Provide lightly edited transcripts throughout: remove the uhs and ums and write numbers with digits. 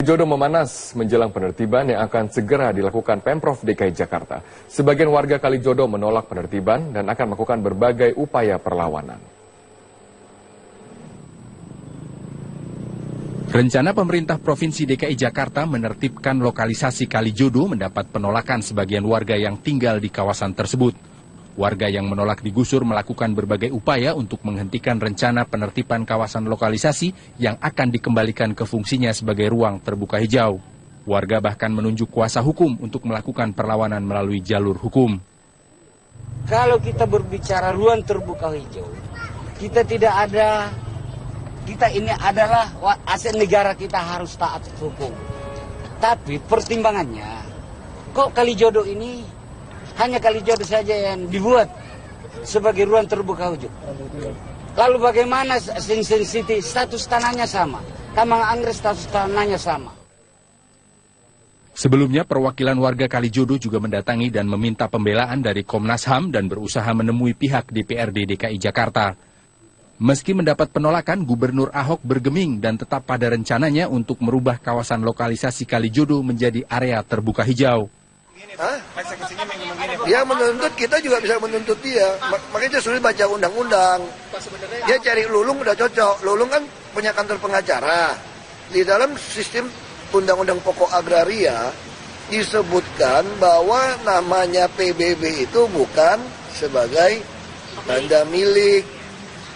Jodoh memanas menjelang penertiban yang akan segera dilakukan Pemprov DKI Jakarta. Sebagian warga Kalijodo menolak penertiban dan akan melakukan berbagai upaya perlawanan. Rencana pemerintah Provinsi DKI Jakarta menertibkan lokalisasi Kalijodo mendapat penolakan sebagian warga yang tinggal di kawasan tersebut. Warga yang menolak digusur melakukan berbagai upaya untuk menghentikan rencana penertiban kawasan lokalisasi yang akan dikembalikan ke fungsinya sebagai ruang terbuka hijau. Warga bahkan menunjuk kuasa hukum untuk melakukan perlawanan melalui jalur hukum. Kalau kita berbicara ruang terbuka hijau, kita ini adalah aset negara, kita harus taat hukum. Tapi pertimbangannya, kok Kalijodo ini hanya Kalijodo saja yang dibuat sebagai ruang terbuka hijau. Lalu bagaimana Sing City status tanahnya sama, Taman Anggrek status tanahnya sama. Sebelumnya perwakilan warga Kalijodo juga mendatangi dan meminta pembelaan dari Komnas HAM dan berusaha menemui pihak DPRD DKI Jakarta. Meski mendapat penolakan, Gubernur Ahok bergeming dan tetap pada rencananya untuk merubah kawasan lokalisasi Kalijodo menjadi area terbuka hijau. Dia menuntut, kita juga bisa menuntut dia. Makanya dia sulit baca undang-undang. Dia cari Lulung udah cocok. Lulung kan punya kantor pengacara. Di dalam sistem undang-undang pokok agraria disebutkan bahwa namanya PBB itu bukan sebagai tanda milik.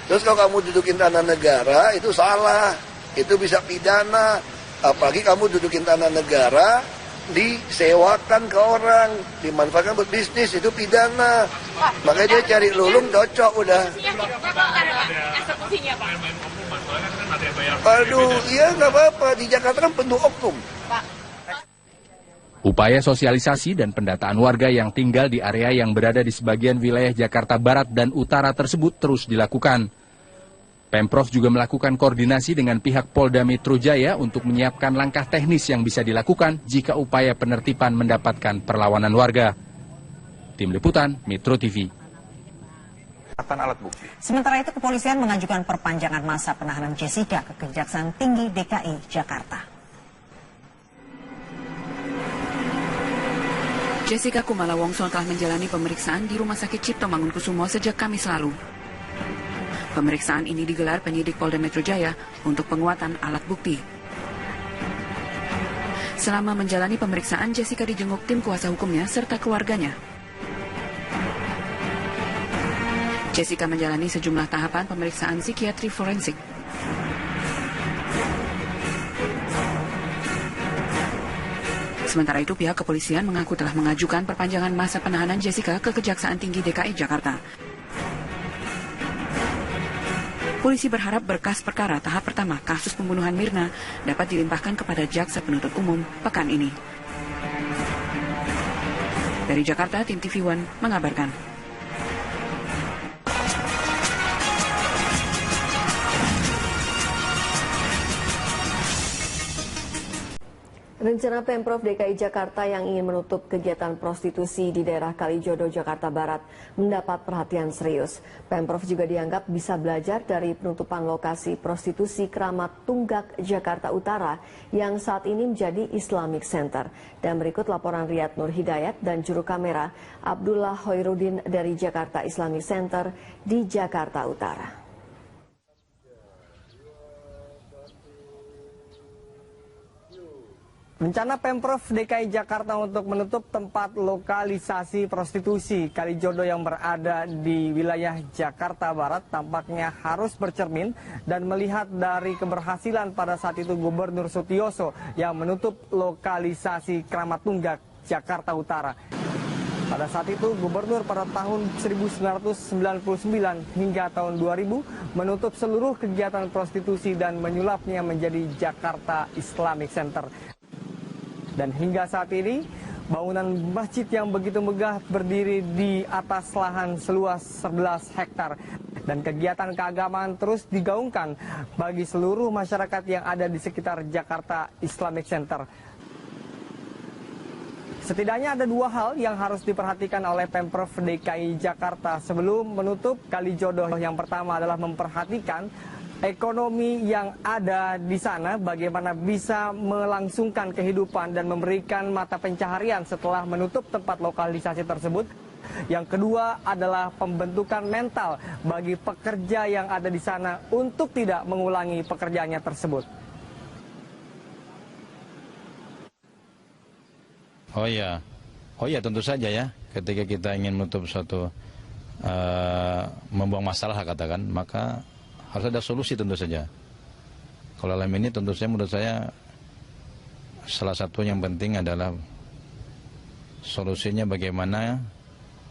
Terus kalau kamu dudukin tanah negara itu salah. Itu bisa pidana. Apalagi kamu dudukin tanah negara disewakan ke orang, dimanfaatkan buat bisnis, itu pidana. Makanya dia cari Lulung cocok udah. Aduh, iya nggak apa-apa, di Jakarta kan penuh oknum. Upaya sosialisasi dan pendataan warga yang tinggal di area yang berada di sebagian wilayah Jakarta Barat dan Utara tersebut terus dilakukan. Pemprov juga melakukan koordinasi dengan pihak Polda Metro Jaya untuk menyiapkan langkah teknis yang bisa dilakukan jika upaya penertiban mendapatkan perlawanan warga. Tim Liputan, Metro TV. Alat bukti. Sementara itu, kepolisian mengajukan perpanjangan masa penahanan Jessica ke Kejaksaan Tinggi DKI Jakarta. Jessica Kumala Wongso telah menjalani pemeriksaan di Rumah Sakit Cipto Mangunkusumo sejak Kamis lalu. Pemeriksaan ini digelar penyidik Polda Metro Jaya untuk penguatan alat bukti. Selama menjalani pemeriksaan, Jessica dijenguk tim kuasa hukumnya serta keluarganya. Jessica menjalani sejumlah tahapan pemeriksaan psikiatri forensik. Sementara itu, pihak kepolisian mengaku telah mengajukan perpanjangan masa penahanan Jessica ke Kejaksaan Tinggi DKI Jakarta. Polisi berharap berkas perkara tahap pertama kasus pembunuhan Mirna dapat dilimpahkan kepada Jaksa Penuntut Umum pekan ini. Dari Jakarta, tim TV One mengabarkan. Rencana Pemprov DKI Jakarta yang ingin menutup kegiatan prostitusi di daerah Kalijodo, Jakarta Barat mendapat perhatian serius. Pemprov juga dianggap bisa belajar dari penutupan lokasi prostitusi Keramat Tunggak, Jakarta Utara yang saat ini menjadi Islamic Center. Dan berikut laporan Riyad Nur Hidayat dan juru kamera Abdullah Hoirudin dari Jakarta Islamic Center di Jakarta Utara. Rencana Pemprov DKI Jakarta untuk menutup tempat lokalisasi prostitusi Kalijodo yang berada di wilayah Jakarta Barat tampaknya harus bercermin dan melihat dari keberhasilan pada saat itu Gubernur Sutioso yang menutup lokalisasi Keramat Tunggak, Jakarta Utara. Pada saat itu Gubernur pada tahun 1999 hingga tahun 2000 menutup seluruh kegiatan prostitusi dan menyulapnya menjadi Jakarta Islamic Center. Dan hingga saat ini, bangunan masjid yang begitu megah berdiri di atas lahan seluas 11 hektar. Dan kegiatan keagamaan terus digaungkan bagi seluruh masyarakat yang ada di sekitar Jakarta Islamic Center. Setidaknya ada dua hal yang harus diperhatikan oleh Pemprov DKI Jakarta sebelum menutup Kalijodo. Yang pertama adalah memperhatikan ekonomi yang ada di sana, bagaimana bisa melangsungkan kehidupan dan memberikan mata pencaharian setelah menutup tempat lokalisasi tersebut. Yang kedua adalah pembentukan mental bagi pekerja yang ada di sana untuk tidak mengulangi pekerjaannya tersebut. Oh iya, tentu saja ya. Ketika kita ingin menutup suatu membuang masalah katakan, maka harus ada solusi tentu saja. Kalau dalam ini tentu saja menurut saya salah satu yang penting adalah solusinya bagaimana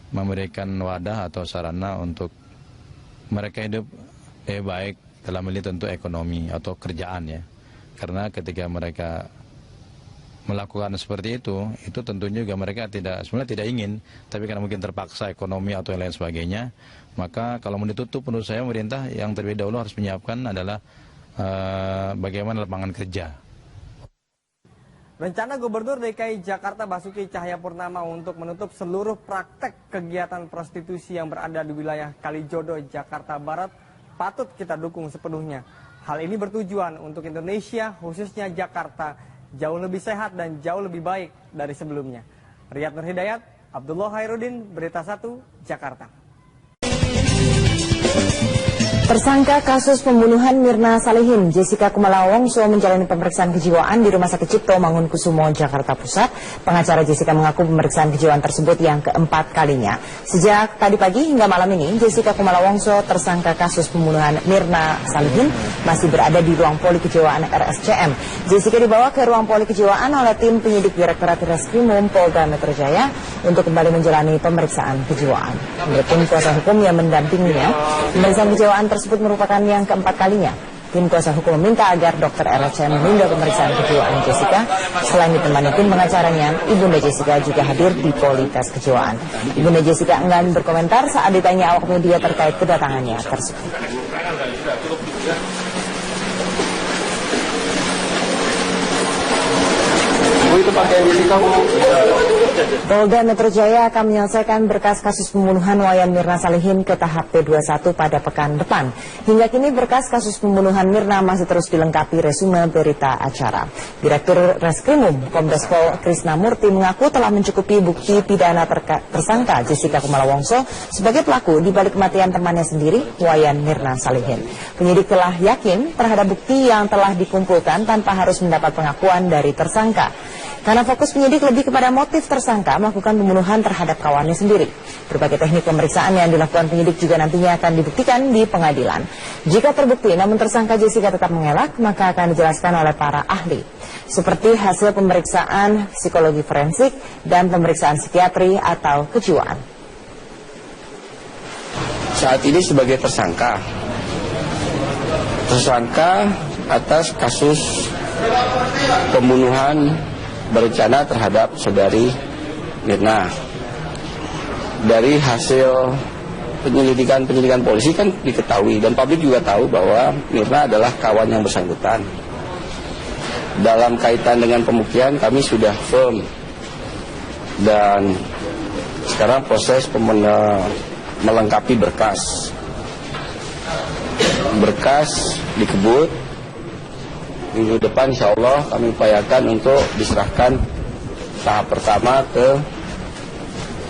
memberikan wadah atau sarana untuk mereka hidup baik, dalam ini tentu ekonomi atau kerjaan ya. Karena ketika mereka melakukan seperti itu tentunya juga mereka sebenarnya tidak ingin, tapi karena mungkin terpaksa ekonomi atau yang lain sebagainya, maka kalau mau ditutup menurut saya pemerintah yang terlebih dahulu harus menyiapkan adalah bagaimana lapangan kerja. Rencana Gubernur DKI Jakarta Basuki Cahayapurnama untuk menutup seluruh praktek kegiatan prostitusi yang berada di wilayah Kalijodo, Jakarta Barat patut kita dukung sepenuhnya. Hal ini bertujuan untuk Indonesia, khususnya Jakarta, jauh lebih sehat dan jauh lebih baik dari sebelumnya. Riyad Nur Hidayat, Abdullah Hairudin, Berita 1, Jakarta. Tersangka kasus pembunuhan Mirna Salihin, Jessica Kumala Wongso menjalani pemeriksaan kejiwaan di Rumah Sakit Cipto Mangunkusumo, Jakarta Pusat. Pengacara Jessica mengaku pemeriksaan kejiwaan tersebut yang keempat kalinya. Sejak tadi pagi hingga malam ini, Jessica Kumala Wongso, tersangka kasus pembunuhan Mirna Salihin, masih berada di ruang poli kejiwaan RSCM. Jessica dibawa ke ruang poli kejiwaan oleh tim penyidik Direktorat Reskrimum Polda Metro Jaya untuk kembali menjalani pemeriksaan kejiwaan. Menurut tim kuasa hukum yang mendampinginya, pemeriksaan kejiwaan tersebut merupakan yang keempat kalinya. Tim kuasa hukum meminta agar dokter RSCM menunda pemeriksaan kejiwaan Jessica. Selain ditemani tim pengacaranya, Ibunda Jessica juga hadir di poli tes kejiwaan. Ibunda Jessica enggan berkomentar saat ditanya awak media terkait kedatangannya tersebut. Polda Metro Jaya akan menyelesaikan berkas kasus pembunuhan Wayan Mirna Salihin ke tahap P21 pada pekan depan. Hingga kini berkas kasus pembunuhan Mirna masih terus dilengkapi resume berita acara. Direktur Reskrimum Kombes Pol Krisna Murti mengaku telah mencukupi bukti pidana tersangka Jessica Kumala Wongso sebagai pelaku di balik kematian temannya sendiri, Wayan Mirna Salihin. Penyidik telah yakin terhadap bukti yang telah dikumpulkan tanpa harus mendapat pengakuan dari tersangka. Karena fokus penyidik lebih kepada motif tersangka melakukan pembunuhan terhadap kawannya sendiri. Berbagai teknik pemeriksaan yang dilakukan penyidik juga nantinya akan dibuktikan di pengadilan. Jika terbukti namun tersangka Jessica tetap mengelak, maka akan dijelaskan oleh para ahli. Seperti hasil pemeriksaan psikologi forensik dan pemeriksaan psikiatri atau kejiwaan. Saat ini sebagai tersangka atas kasus pembunuhan berencana terhadap saudari Mirna. Dari hasil penyelidikan polisi kan diketahui dan publik juga tahu bahwa Mirna adalah kawan yang bersangkutan. Dalam kaitan dengan pembuktian kami sudah firm dan sekarang proses melengkapi berkas dikebut. Minggu depan insya Allah kami upayakan untuk diserahkan tahap pertama ke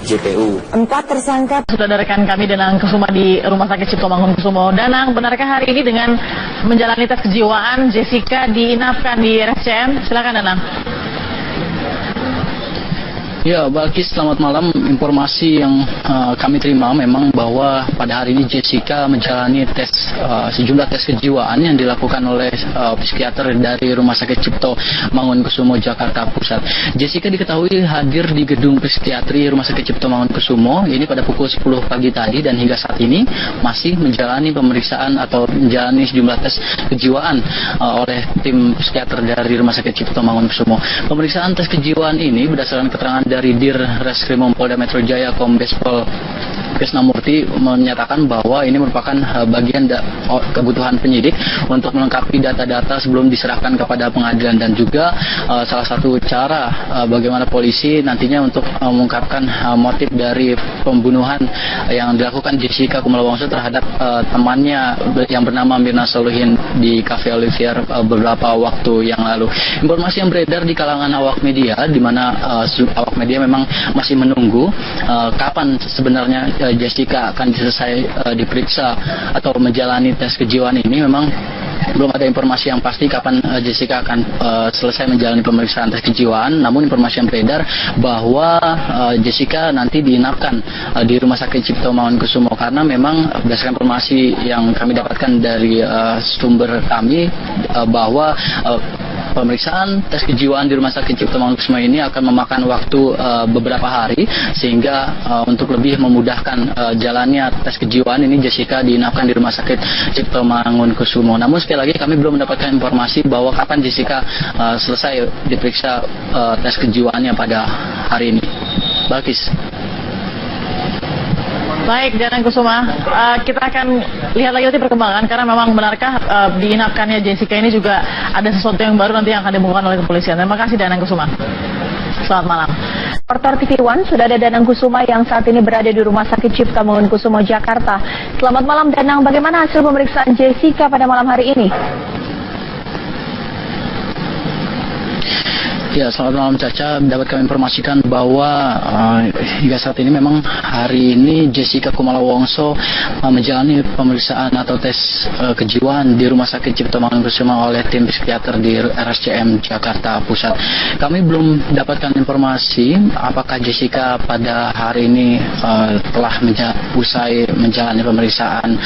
JPU. 4 tersangka sudah ada rekan kami Danang Kusuma di Rumah Sakit Cipto Mangunkusumo. Danang, benarkah hari ini dengan menjalani tes kejiwaan Jessica diinapkan di RSCM? Silakan Danang. Ya, Balkis, selamat malam. Informasi yang kami terima memang bahwa pada hari ini Jessica menjalani sejumlah tes kejiwaan yang dilakukan oleh psikiater dari Rumah Sakit Cipto Mangunkusumo, Jakarta Pusat. Jessica diketahui hadir di gedung psikiatri Rumah Sakit Cipto Mangunkusumo ini pada pukul 10 pagi tadi dan hingga saat ini masih menjalani pemeriksaan atau menjalani sejumlah tes kejiwaan oleh tim psikiater dari Rumah Sakit Cipto Mangunkusumo. Pemeriksaan tes kejiwaan ini berdasarkan keterangan dari Dir Reskrimum Polda Metro Jaya Kombes Pol Krisnamurti menyatakan bahwa ini merupakan bagian kebutuhan penyidik untuk melengkapi data-data sebelum diserahkan kepada pengadilan, dan juga salah satu cara bagaimana polisi nantinya untuk mengungkapkan motif dari pembunuhan yang dilakukan Jessica Kumala Wongso terhadap temannya yang bernama Mirna Solihin di Cafe Olivier beberapa waktu yang lalu. Informasi yang beredar di kalangan awak media, di mana awak media memang masih menunggu kapan sebenarnya Jessica akan selesai diperiksa atau menjalani tes kejiwaan ini. Memang belum ada informasi yang pasti kapan Jessica akan selesai menjalani pemeriksaan tes kejiwaan. Namun informasi yang beredar bahwa Jessica nanti diinapkan di Rumah Sakit Cipto Mangunkusumo, karena memang berdasarkan informasi yang kami dapatkan dari sumber kami bahwa pemeriksaan tes kejiwaan di Rumah Sakit Cipto Mangunkusumo ini akan memakan waktu beberapa hari, sehingga untuk lebih memudahkan jalannya tes kejiwaan ini, Jessica diinapkan di Rumah Sakit Cipto Mangunkusumo. Namun sekali lagi kami belum mendapatkan informasi bahwa kapan Jessica selesai diperiksa tes kejiwaannya pada hari ini. Balkis. Baik, Danang Kusuma, kita akan lihat lagi nanti perkembangan, karena memang benarkah diinapkannya Jessica ini juga ada sesuatu yang baru nanti yang akan dibuka oleh kepolisian. Terima kasih, Danang Kusuma. Selamat malam. Reporter TV One, sudah ada Danang Kusuma yang saat ini berada di Rumah Sakit Cipto Mangunkusumo, Jakarta. Selamat malam, Danang. Bagaimana hasil pemeriksaan Jessica pada malam hari ini? Ya, selamat malam Caca. Dapat kami informasikan bahwa hingga saat ini memang hari ini Jessica Kumala Wongso menjalani pemeriksaan atau tes kejiwaan di Rumah Sakit Cipto Mangunkusumo oleh tim psikiater di RSCM Jakarta Pusat. Kami belum dapatkan informasi apakah Jessica pada hari ini telah usai menjalani pemeriksaan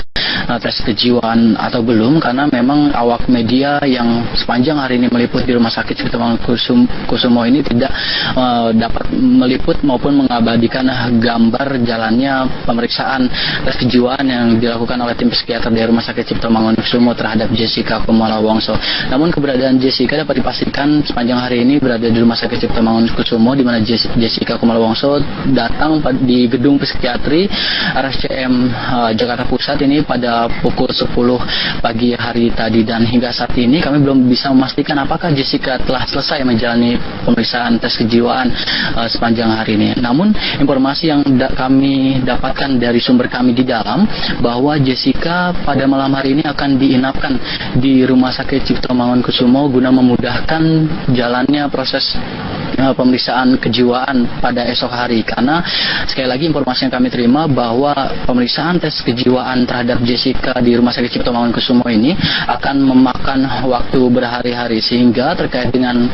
tes kejiwaan atau belum, karena memang awak media yang sepanjang hari ini meliput di Rumah Sakit Cipto Mangunkusumo ini tidak dapat meliput maupun mengabadikan gambar jalannya pemeriksaan tes kejiwaan yang dilakukan oleh tim psikiater di Rumah Sakit Cipto Mangunkusumo terhadap Jessica Kumala Wongso. Namun keberadaan Jessica dapat dipastikan sepanjang hari ini berada di Rumah Sakit Cipto Mangunkusumo, di mana Jessica Kumala Wongso datang di gedung psikiatri RSCM Jakarta Pusat ini pada pukul 10 pagi hari tadi, dan hingga saat ini kami belum bisa memastikan apakah Jessica telah selesai menjalani pemeriksaan tes kejiwaan sepanjang hari ini. Namun informasi yang kami dapatkan dari sumber kami di dalam bahwa Jessica pada malam hari ini akan diinapkan di Rumah Sakit Cipto Mangunkusumo guna memudahkan jalannya proses pemeriksaan kejiwaan pada esok hari, karena sekali lagi informasi yang kami terima bahwa pemeriksaan tes kejiwaan terhadap Jessica di Rumah Sakit Cipto Mangunkusumo ini akan memakan waktu berhari-hari, sehingga terkait dengan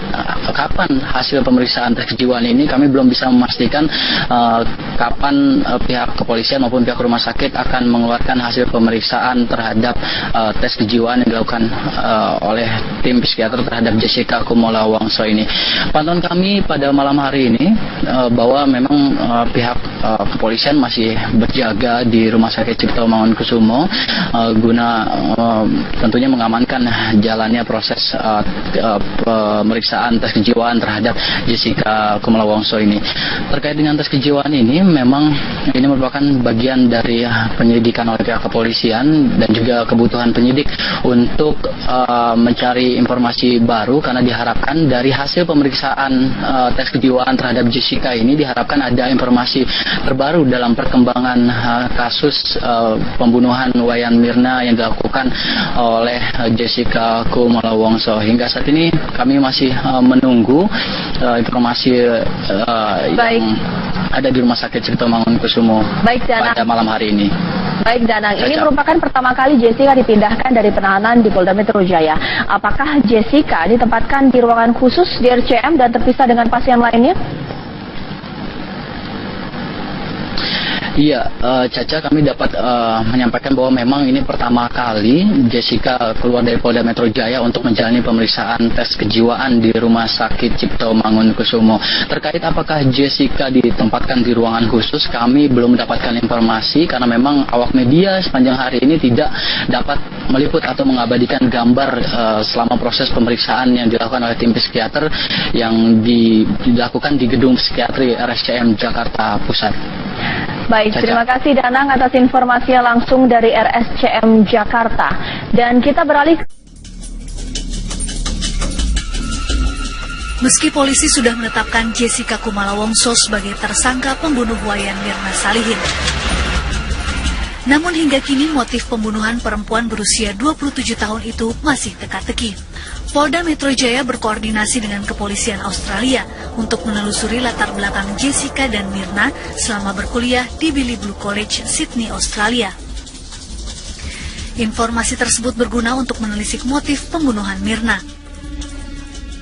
kapan hasil pemeriksaan tes kejiwaan ini kami belum bisa memastikan kapan pihak kepolisian maupun pihak rumah sakit akan mengeluarkan hasil pemeriksaan terhadap tes kejiwaan yang dilakukan oleh tim psikiater terhadap Jessica Kumala Wongso ini. Pantauan kami pada malam hari ini bahwa memang pihak kepolisian masih berjaga di Rumah Sakit Cipto Mangunkusumo guna tentunya mengamankan jalannya proses pemeriksaan tes kejiwaan terhadap Jessica Kumala Wongso ini. Terkait dengan tes kejiwaan ini, memang ini merupakan bagian dari penyelidikan oleh pihak kepolisian dan juga kebutuhan penyidik untuk mencari informasi baru, karena diharapkan dari hasil pemeriksaan tes kejiwaan terhadap Jessica ini diharapkan ada informasi terbaru dalam perkembangan kasus pembunuhan Wayan Mirna yang dilakukan oleh Jessica Kumala Wongso. Hingga saat ini kami masih menunggu informasi yang ada di Rumah Sakit Cipto Mangunkusumo pada malam hari ini. Baik, Danang, ini merupakan pertama kali Jessica dipindahkan dari penahanan di Polda Metro Jaya. Apakah Jessica ditempatkan di ruangan khusus di RCM dan terpisah dengan pasien lainnya? Iya, Caca, kami dapat menyampaikan bahwa memang ini pertama kali Jessica keluar dari Polda Metro Jaya untuk menjalani pemeriksaan tes kejiwaan di Rumah Sakit Cipto Mangunkusumo. Terkait apakah Jessica ditempatkan di ruangan khusus, kami belum mendapatkan informasi, karena memang awak media sepanjang hari ini tidak dapat meliput atau mengabadikan gambar selama proses pemeriksaan yang dilakukan oleh tim psikiater yang dilakukan di gedung psikiatri RSCM Jakarta Pusat. Baik, terima kasih Danang atas informasinya langsung dari RSCM Jakarta. Dan kita beralih. Meski polisi sudah menetapkan Jessica Kumala Wongso sebagai tersangka pembunuh Wayan Mirna Salihin, namun hingga kini motif pembunuhan perempuan berusia 27 tahun itu masih teka-teki. Polda Metro Jaya berkoordinasi dengan kepolisian Australia untuk menelusuri latar belakang Jessica dan Mirna selama berkuliah di Billy Blue College, Sydney, Australia. Informasi tersebut berguna untuk menelisik motif pembunuhan Mirna.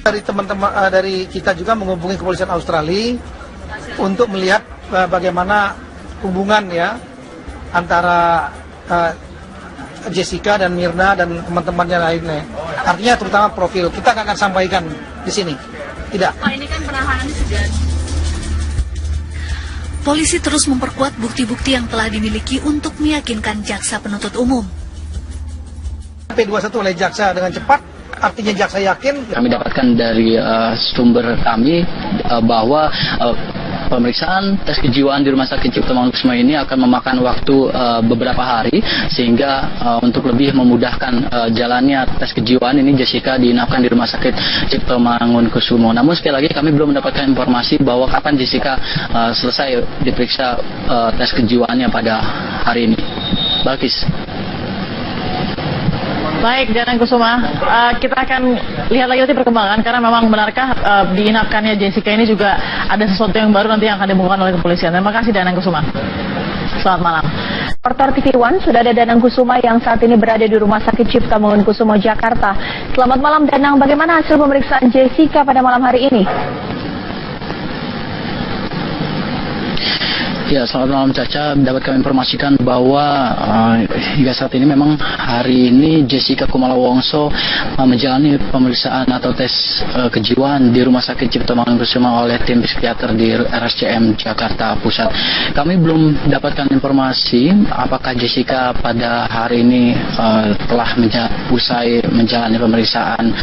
Dari teman-teman dari kita juga menghubungi kepolisian Australia untuk melihat bagaimana hubungan ya antara Jessica dan Mirna dan teman-temannya lainnya. Artinya terutama profil. Kita akan sampaikan di sini. Tidak. Pak, ini kan penahanan sudah. Polisi terus memperkuat bukti-bukti yang telah dimiliki untuk meyakinkan jaksa penuntut umum. P21 oleh jaksa dengan cepat, artinya jaksa yakin. Kami dapatkan dari sumber kami bahwa pemeriksaan tes kejiwaan di Rumah Sakit Cipto Mangunkusumo ini akan memakan waktu beberapa hari, sehingga untuk lebih memudahkan jalannya tes kejiwaan ini Jessica diinapkan di Rumah Sakit Cipto Mangunkusumo. Namun sekali lagi kami belum mendapatkan informasi bahwa kapan Jessica selesai diperiksa tes kejiwaannya pada hari ini. Balkis. Baik, Danang Kusuma, kita akan lihat lagi nanti perkembangan, karena memang benarkah diinapkannya Jessica ini juga ada sesuatu yang baru nanti yang akan dibuka oleh kepolisian. Terima kasih Danang Kusuma. Selamat malam. Reporter TV One, sudah ada Danang Kusuma yang saat ini berada di Rumah Sakit Cipto Mangunkusumo, Jakarta. Selamat malam Danang, bagaimana hasil pemeriksaan Jessica pada malam hari ini? Ya, selamat malam Caca. Dapat kami informasikan bahwa hingga saat ini memang hari ini Jessica Kumala Wongso menjalani pemeriksaan atau tes kejiwaan di Rumah Sakit Cipto Mangunkusumo oleh tim psikiater di RSCM Jakarta Pusat. Kami belum dapatkan informasi apakah Jessica pada hari ini telah usai menjalani pemeriksaan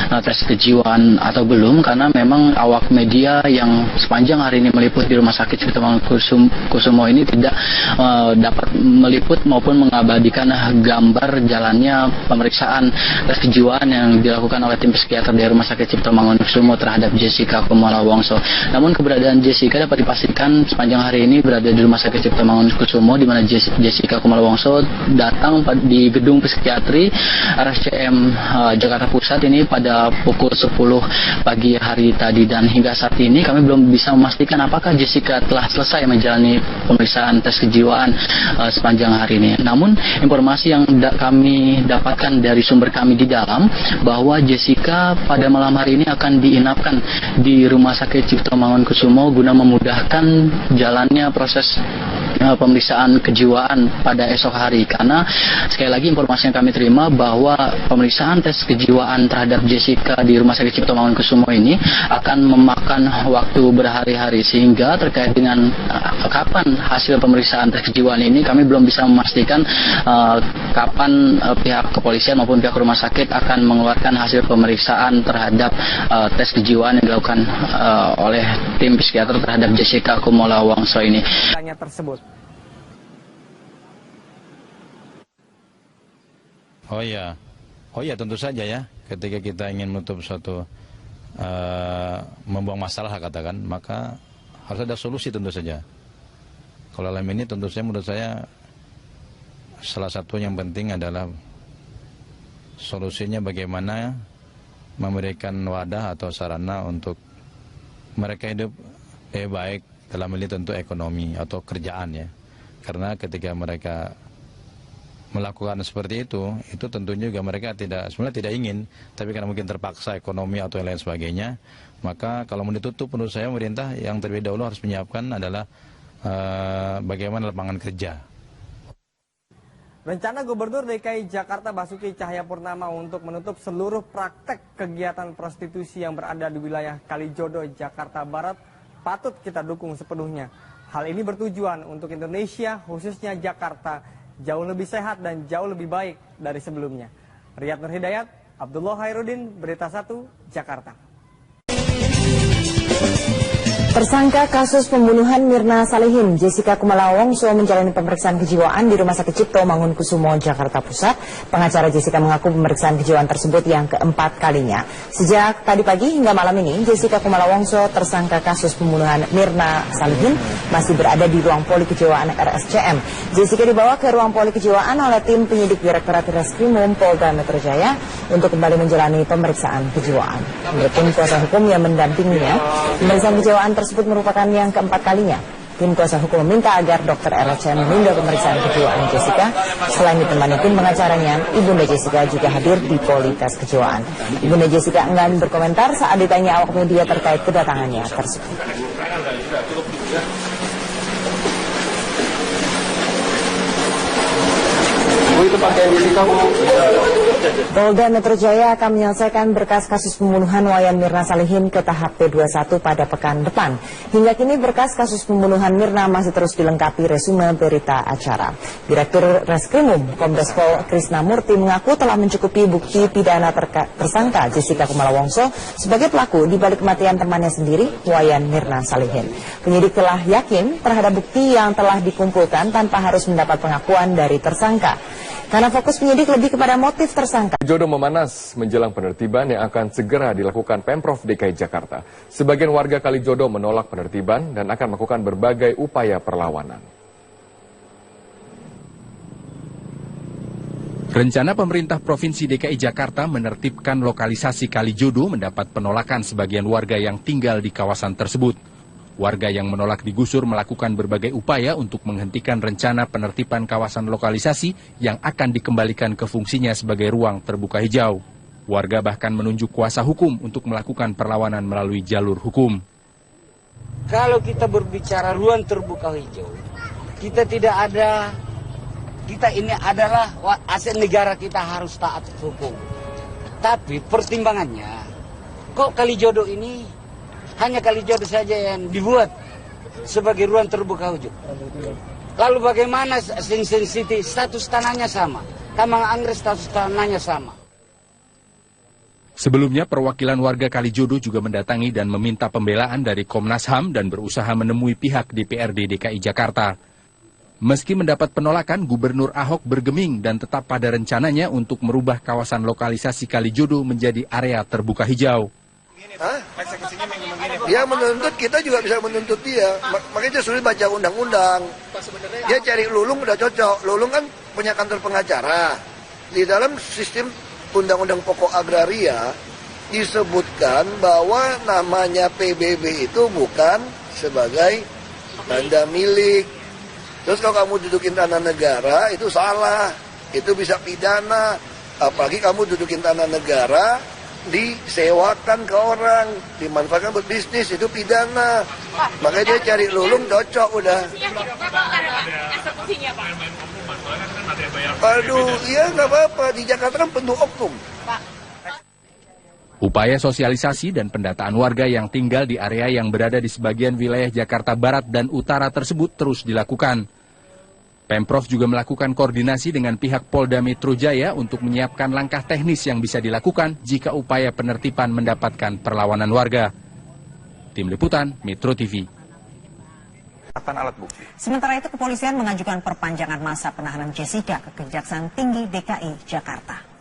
tes kejiwaan atau belum, karena memang awak media yang sepanjang hari ini meliput di Rumah Sakit Cipto Mangunkusumo ini tidak dapat meliput maupun mengabadikan gambar jalannya pemeriksaan tes kejiwaan yang dilakukan oleh tim psikiater dari Rumah Sakit Cipto Mangunkusumo terhadap Jessica Kumala Wongso. Namun keberadaan Jessica dapat dipastikan sepanjang hari ini berada di Rumah Sakit Cipto Mangunkusumo, di mana Jessica Kumala Wongso datang di gedung psikiatri RSCM Jakarta Pusat ini pada pukul 10 pagi hari tadi, dan hingga saat ini kami belum bisa memastikan apakah Jessica telah selesai menjalani pemeriksaan tes kejiwaan sepanjang hari ini. Namun informasi yang kami dapatkan dari sumber kami di dalam bahwa Jessica pada malam hari ini akan diinapkan di Rumah Sakit Cipto Mangunkusumo guna memudahkan jalannya proses pemeriksaan kejiwaan pada esok hari, karena sekali lagi informasi yang kami terima bahwa pemeriksaan tes kejiwaan terhadap Jessica di Rumah Sakit Cipto Mangunkusumo ini akan memakan waktu berhari-hari, sehingga terkait dengan kapan hasil pemeriksaan tes kejiwaan ini kami belum bisa memastikan kapan pihak kepolisian maupun pihak rumah sakit akan mengeluarkan hasil pemeriksaan terhadap tes kejiwaan yang dilakukan oleh tim psikiater terhadap Jessica Kumala Wongso ini. Tersebut. Oh ya tentu saja ya, ketika kita ingin menutup suatu membuang masalah katakan, maka harus ada solusi tentu saja. Kalau dalam ini tentu saja menurut saya salah satu yang penting adalah solusinya bagaimana memberikan wadah atau sarana untuk mereka hidup baik, dalam ini tentu ekonomi atau kerjaan ya. Karena ketika mereka melakukan seperti itu tentunya juga mereka sebenarnya tidak ingin, tapi karena mungkin terpaksa ekonomi atau yang lain sebagainya, maka kalau mau ditutup menurut saya pemerintah yang terlebih dahulu harus menyiapkan adalah bagaimana lapangan kerja. Rencana Gubernur DKI Jakarta Basuki Cahayapurnama untuk menutup seluruh praktek kegiatan prostitusi yang berada di wilayah Kalijodo, Jakarta Barat patut kita dukung sepenuhnya. Hal ini bertujuan untuk Indonesia, khususnya Jakarta, jauh lebih sehat dan jauh lebih baik dari sebelumnya. Riyad Nur Hidayat, Abdullah Hairudin, Berita 1, Jakarta. Tersangka kasus pembunuhan Mirna Salihin, Jessica Kumala Wongso menjalani pemeriksaan kejiwaan di Rumah Sakit Cipto Mangunkusumo, Jakarta Pusat. Pengacara Jessica mengaku pemeriksaan kejiwaan tersebut yang keempat kalinya. Sejak tadi pagi hingga malam ini, Jessica Kumala Wongso, tersangka kasus pembunuhan Mirna Salihin, masih berada di ruang poli kejiwaan RSCM. Jessica dibawa ke ruang poli kejiwaan oleh tim penyidik Direktorat Reskrimum Polda Metro Jaya untuk kembali menjalani pemeriksaan kejiwaan. Menurut tim kuasa hukum yang mendampinginya, pemeriksaan kejiwaan tersebut merupakan yang keempat kalinya. Tim kuasa hukum meminta agar dokter RSCM menunda pemeriksaan kejiwaan Jessica. Selain ditemani tim pengacaranya, Ibunda Jessica juga hadir di poli tes kejiwaan. Ibunda Jessica enggan berkomentar saat ditanya awak media terkait kedatangannya tersebut. Polda Metro Jaya akan menyelesaikan berkas kasus pembunuhan Wayan Mirna Salihin ke tahap P21 pada pekan depan. Hingga kini berkas kasus pembunuhan Mirna masih terus dilengkapi resume berita acara. Direktur Reskrimum Kombes Pol Krisnamurti mengaku telah mencukupi bukti pidana tersangka Jessica Kumala Wongso sebagai pelaku di balik kematian temannya sendiri, Wayan Mirna Salihin. Penyidik telah yakin terhadap bukti yang telah dikumpulkan tanpa harus mendapat pengakuan dari tersangka. Karena fokus penyidik lebih kepada motif tersangka. Jodoh memanas menjelang penertiban yang akan segera dilakukan Pemprov DKI Jakarta. Sebagian warga Kalijodo menolak penertiban dan akan melakukan berbagai upaya perlawanan. Rencana pemerintah Provinsi DKI Jakarta menertibkan lokalisasi Kalijodo mendapat penolakan sebagian warga yang tinggal di kawasan tersebut. Warga yang menolak digusur melakukan berbagai upaya untuk menghentikan rencana penertiban kawasan lokalisasi yang akan dikembalikan ke fungsinya sebagai ruang terbuka hijau. Warga bahkan menunjuk kuasa hukum untuk melakukan perlawanan melalui jalur hukum. Kalau kita berbicara ruang terbuka hijau, kita ini adalah aset negara, kita harus taat hukum. Tapi pertimbangannya, kok Kalijodo ini hanya Kalijodo saja yang dibuat sebagai ruang terbuka hijau. Lalu bagaimana sensitif status tanahnya sama, Taman Anggrek status tanahnya sama. Sebelumnya perwakilan warga Kalijodo juga mendatangi dan meminta pembelaan dari Komnas HAM dan berusaha menemui pihak DPRD DKI Jakarta. Meski mendapat penolakan, Gubernur Ahok bergeming dan tetap pada rencananya untuk merubah kawasan lokalisasi Kalijodo menjadi area terbuka hijau. Dia menuntut, kita juga bisa menuntut dia. Makanya dia sulit baca undang-undang. Dia cari Lulung udah cocok. Lulung kan punya kantor pengacara. Di dalam sistem undang-undang pokok agraria disebutkan bahwa namanya PBB itu bukan sebagai tanda milik. Terus kalau kamu dudukin tanah negara itu salah. Itu bisa pidana. Apalagi kamu dudukin tanah negara disewakan ke orang, dimanfaatkan buat bisnis, itu pidana. Makanya dia cari Lulung cocok udah. Aduh, iya nggak apa-apa, di Jakarta kan penuh oknum. Upaya sosialisasi dan pendataan warga yang tinggal di area yang berada di sebagian wilayah Jakarta Barat dan Utara tersebut terus dilakukan. Pemprov juga melakukan koordinasi dengan pihak Polda Metro Jaya untuk menyiapkan langkah teknis yang bisa dilakukan jika upaya penertiban mendapatkan perlawanan warga. Tim Liputan, Metro TV. Alat bukti. Sementara itu, kepolisian mengajukan perpanjangan masa penahanan Jessica ke Kejaksaan Tinggi DKI Jakarta.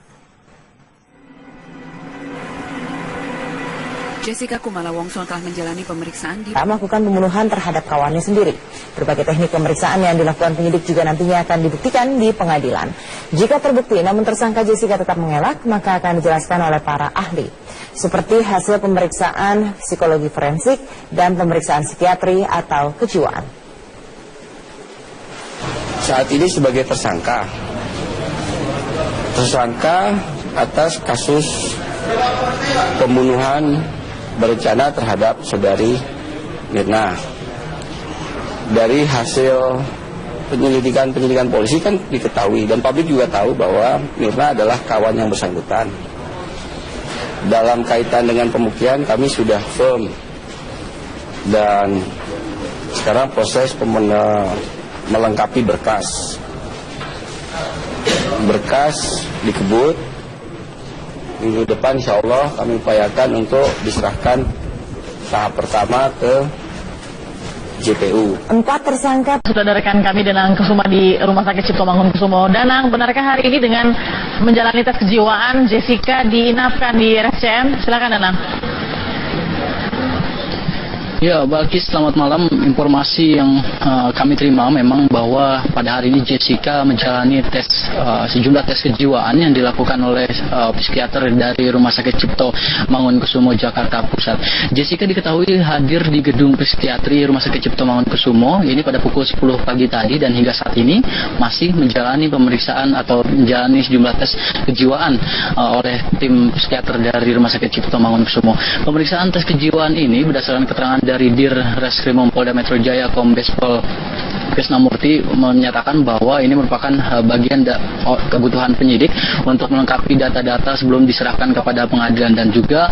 Jessica Kumala Wongso telah menjalani pemeriksaan di melakukan pembunuhan terhadap kawannya sendiri. Berbagai teknik pemeriksaan yang dilakukan penyidik juga nantinya akan dibuktikan di pengadilan. Jika terbukti namun tersangka Jessica tetap mengelak, maka akan dijelaskan oleh para ahli. Seperti hasil pemeriksaan psikologi forensik dan pemeriksaan psikiatri atau kejiwaan. Saat ini sebagai tersangka atas kasus pembunuhan berencana terhadap saudari Mirna. Dari hasil penyelidikan polisi kan diketahui dan publik juga tahu bahwa Mirna adalah kawan yang bersangkutan. Dalam kaitan dengan pembuktian kami sudah firm dan sekarang proses melengkapi berkas. Berkas dikebut. Minggu depan insya Allah kami upayakan untuk diserahkan tahap pertama ke JPU. 4 tersangka. Sudah ada rekan kami Danang Kusuma di Rumah Sakit Cipto Mangunkusumo. Danang, benarkah hari ini dengan menjalani tes kejiwaan Jessica diinapkan di RSCM? Silakan Danang. Ya, Balkis, selamat malam. Informasi yang kami terima memang bahwa pada hari ini Jessica menjalani sejumlah tes kejiwaan yang dilakukan oleh psikiater dari Rumah Sakit Cipto Mangunkusumo, Jakarta Pusat. Jessica diketahui hadir di gedung psikiatri Rumah Sakit Cipto Mangunkusumo ini pada pukul 10 pagi tadi dan hingga saat ini masih menjalani pemeriksaan atau menjalani sejumlah tes kejiwaan oleh tim psikiater dari Rumah Sakit Cipto Mangunkusumo. Pemeriksaan tes kejiwaan ini berdasarkan keterangan dari Dir Reskrimum Polda Metro Jaya Kombes Pol Krisnamurti menyatakan bahwa ini merupakan bagian kebutuhan penyidik untuk melengkapi data-data sebelum diserahkan kepada pengadilan dan juga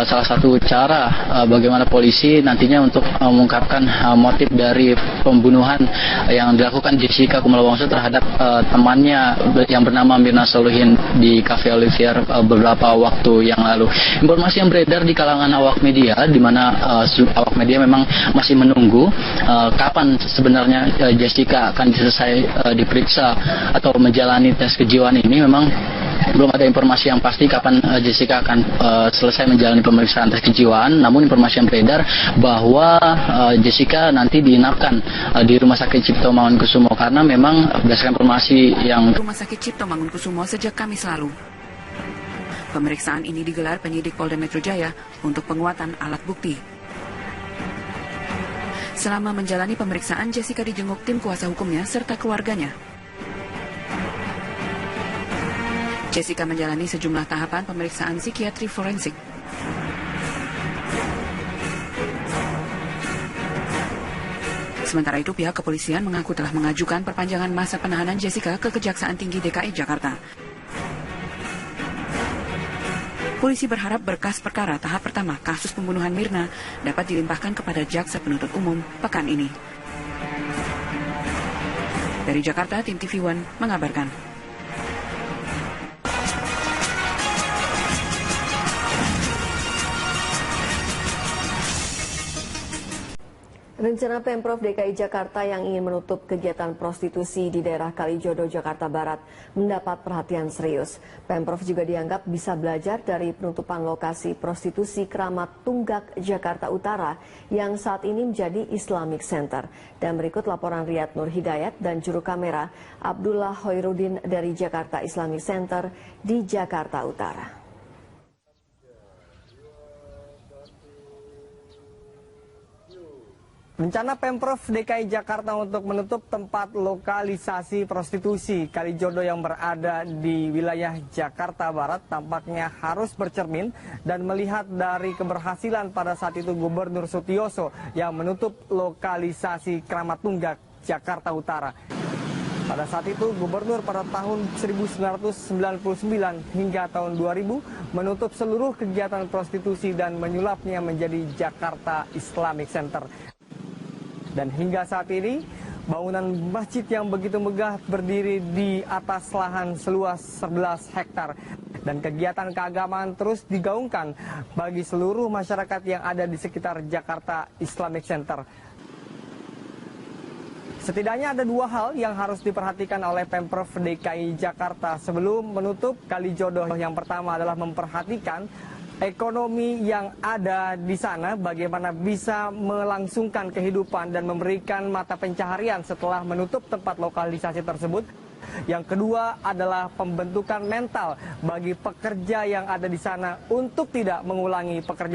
salah satu cara bagaimana polisi nantinya untuk mengungkapkan motif dari pembunuhan yang dilakukan Jessica Kumala Wongso terhadap temannya yang bernama Mirna Solihin di Cafe Olivier beberapa waktu yang lalu. Informasi yang beredar di kalangan awak media, di mana awak media memang masih menunggu kapan sebenarnya Jessica akan selesai diperiksa atau menjalani tes kejiwaan ini. Memang belum ada informasi yang pasti kapan Jessica akan selesai menjalani pemeriksaan tes kejiwaan. Namun informasi yang beredar bahwa Jessica nanti diinapkan di Rumah Sakit Cipto Mangunkusumo karena memang berdasarkan informasi yang Rumah Sakit Cipto Mangunkusumo sejak Kamis lalu. Pemeriksaan ini digelar penyidik Polda Metro Jaya untuk penguatan alat bukti. Selama menjalani pemeriksaan, Jessica dijenguk tim kuasa hukumnya serta keluarganya. Jessica menjalani sejumlah tahapan pemeriksaan psikiatri forensik. Sementara itu, pihak kepolisian mengaku telah mengajukan perpanjangan masa penahanan Jessica ke Kejaksaan Tinggi DKI Jakarta. Polisi berharap berkas perkara tahap pertama kasus pembunuhan Mirna dapat dilimpahkan kepada Jaksa Penuntut Umum pekan ini. Dari Jakarta, tim TV One mengabarkan. Rencana Pemprov DKI Jakarta yang ingin menutup kegiatan prostitusi di daerah Kalijodo, Jakarta Barat mendapat perhatian serius. Pemprov juga dianggap bisa belajar dari penutupan lokasi prostitusi Keramat Tunggak, Jakarta Utara yang saat ini menjadi Islamic Center. Dan berikut laporan Riyad Nur Hidayat dan juru kamera Abdullah Hoirudin dari Jakarta Islamic Center di Jakarta Utara. Rencana Pemprov DKI Jakarta untuk menutup tempat lokalisasi prostitusi Kalijodo yang berada di wilayah Jakarta Barat tampaknya harus bercermin dan melihat dari keberhasilan pada saat itu Gubernur Sutioso yang menutup lokalisasi Keramat Tunggak, Jakarta Utara. Pada saat itu Gubernur pada tahun 1999 hingga tahun 2000 menutup seluruh kegiatan prostitusi dan menyulapnya menjadi Jakarta Islamic Center. Dan hingga saat ini, bangunan masjid yang begitu megah berdiri di atas lahan seluas 11 hektar. Dan kegiatan keagamaan terus digaungkan bagi seluruh masyarakat yang ada di sekitar Jakarta Islamic Center. Setidaknya ada dua hal yang harus diperhatikan oleh Pemprov DKI Jakarta sebelum menutup Kalijodo. Yang pertama adalah memperhatikan ekonomi yang ada di sana, bagaimana bisa melangsungkan kehidupan dan memberikan mata pencaharian setelah menutup tempat lokalisasi tersebut. Yang kedua adalah pembentukan mental bagi pekerja yang ada di sana untuk tidak mengulangi pekerjaan.